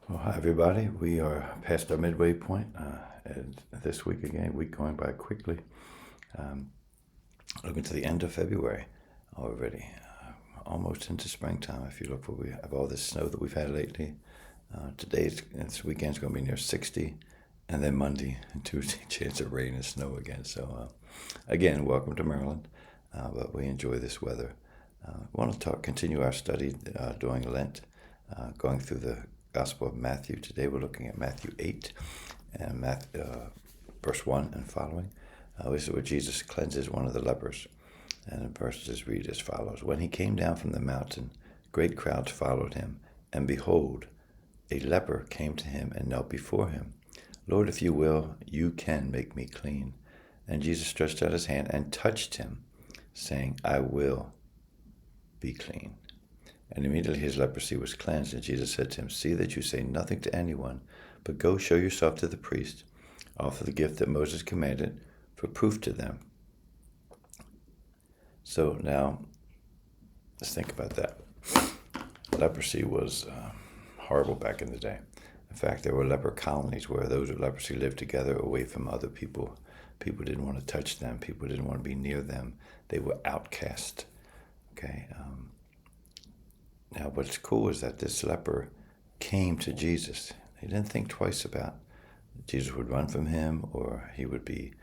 Well, hi, everybody. We are past our midway point and this week again, week going by quickly. Looking to the end of February already, almost into springtime. If you look where we have all this snow that we've had lately, this weekend's going to be near 60, and then Monday and Tuesday, chance of rain and snow again. So, again, welcome to Maryland, but we enjoy this weather. I want to continue our study during Lent, going through the Gospel of Matthew. Today we're looking at Matthew 8 and verse 1 and following. This is where Jesus cleanses one of the lepers. And the verses read as follows. When he came down from the mountain, great crowds followed him, and behold, a leper came to him and knelt before him. Lord, if you will, you can make me clean. And Jesus stretched out his hand and touched him, saying, I will be clean. And immediately his leprosy was cleansed, and Jesus said to him, see that you say nothing to anyone, but go show yourself to the priest, offer the gift that Moses commanded for proof to them. So now, let's think about that. Leprosy was horrible back in the day. In fact, there were leper colonies where those with leprosy lived together away from other people. People didn't want to touch them. People didn't want to be near them. They were outcast. Okay. Now, what's cool is that this leper came to Jesus. He didn't think twice about Jesus would run from him or he would be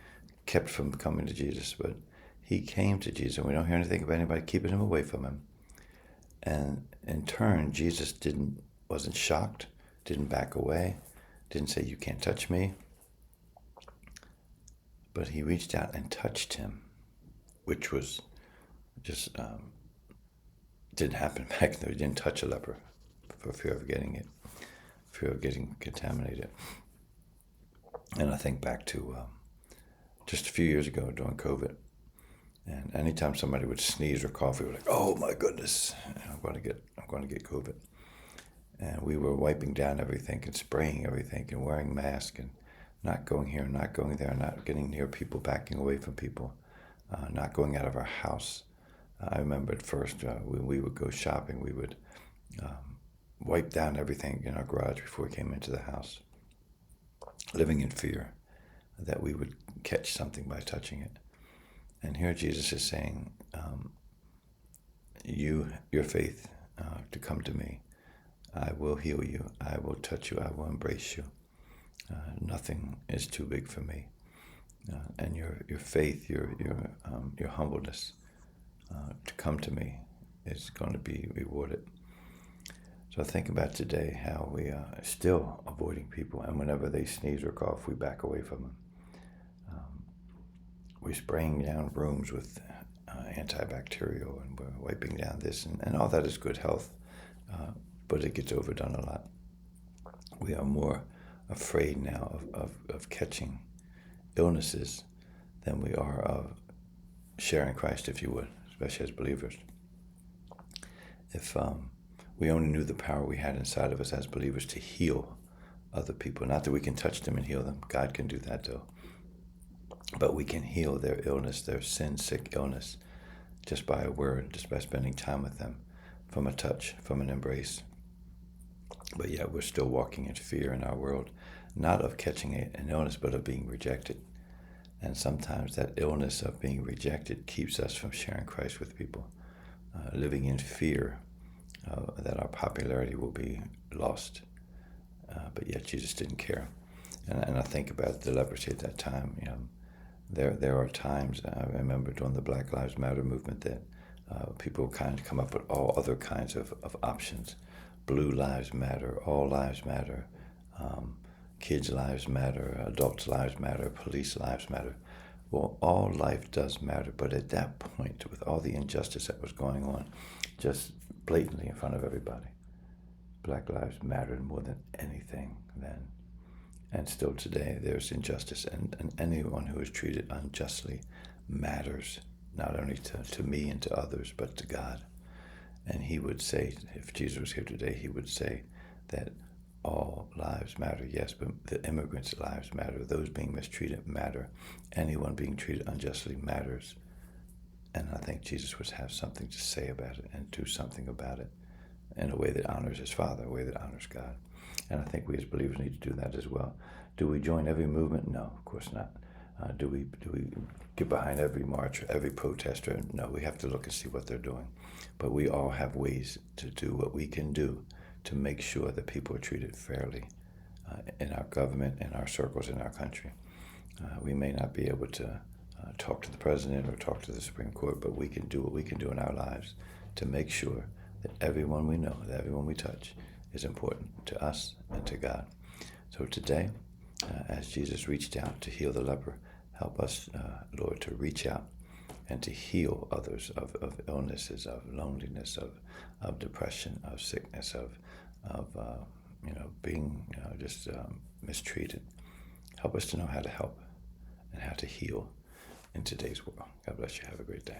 kept from coming to Jesus, but he came to Jesus, and we don't hear anything about anybody keeping him away from him. And in turn, Jesus wasn't shocked, didn't back away, didn't say, you can't touch me, but he reached out and touched him, which was just didn't happen back then. He didn't touch a leper for fear of getting contaminated. And I think back to just a few years ago during COVID, and anytime somebody would sneeze or cough, we were like, "Oh my goodness, I'm going to get COVID." And we were wiping down everything and spraying everything and wearing masks and not going here, not going there, not getting near people, backing away from people, not going out of our house. I remember at first when we would go shopping, we would wipe down everything in our garage before we came into the house, living in fear that we would catch something by touching it. And here Jesus is saying, your faith, to come to me. I will heal you. I will touch you. I will embrace you. Nothing is too big for me. And your faith, your humbleness, to come to me is going to be rewarded. So think about today how we are still avoiding people, and whenever they sneeze or cough, we back away from them. We're spraying down rooms with antibacterial, and we're wiping down this, and all that is good health, but it gets overdone a lot. We are more afraid now of catching illnesses than we are of sharing Christ, if you would, especially as believers. If we only knew the power we had inside of us as believers to heal other people, not that we can touch them and heal them. God can do that, though. But we can heal their illness, their sin-sick illness, just by a word, just by spending time with them, from a touch, from an embrace. But yet we're still walking in fear in our world, not of catching an illness, but of being rejected. And sometimes that illness of being rejected keeps us from sharing Christ with people, living in fear that our popularity will be lost. But yet Jesus didn't care. And I think about the leprosy at that time. There are times, I remember during the Black Lives Matter movement, that people kind of come up with all other kinds of options. Blue lives matter, all lives matter, kids' lives matter, adults' lives matter, police lives matter. Well, all life does matter, but at that point, with all the injustice that was going on, just blatantly in front of everybody, Black lives mattered more than anything then. And still today, there's injustice, and anyone who is treated unjustly matters, not only to me and to others, but to God. And he would say, if Jesus was here today, he would say that all lives matter, yes, but the immigrants' lives matter. Those being mistreated matter. Anyone being treated unjustly matters. And I think Jesus would have something to say about it and do something about it in a way that honors his Father, a way that honors God. And I think we as believers need to do that as well. Do we join every movement? No, of course not. Do we get behind every march or every protester? No, we have to look and see what they're doing. But we all have ways to do what we can do to make sure that people are treated fairly in our government, in our circles, in our country. We may not be able to talk to the president or talk to the Supreme Court, but we can do what we can do in our lives to make sure that everyone we know, that everyone we touch, is important to us and to God. So today, as Jesus reached out to heal the leper, help us, Lord, to reach out and to heal others of illnesses, of loneliness, of depression, of sickness, of being just mistreated. Help us to know how to help and how to heal in today's world. God bless you. Have a great day.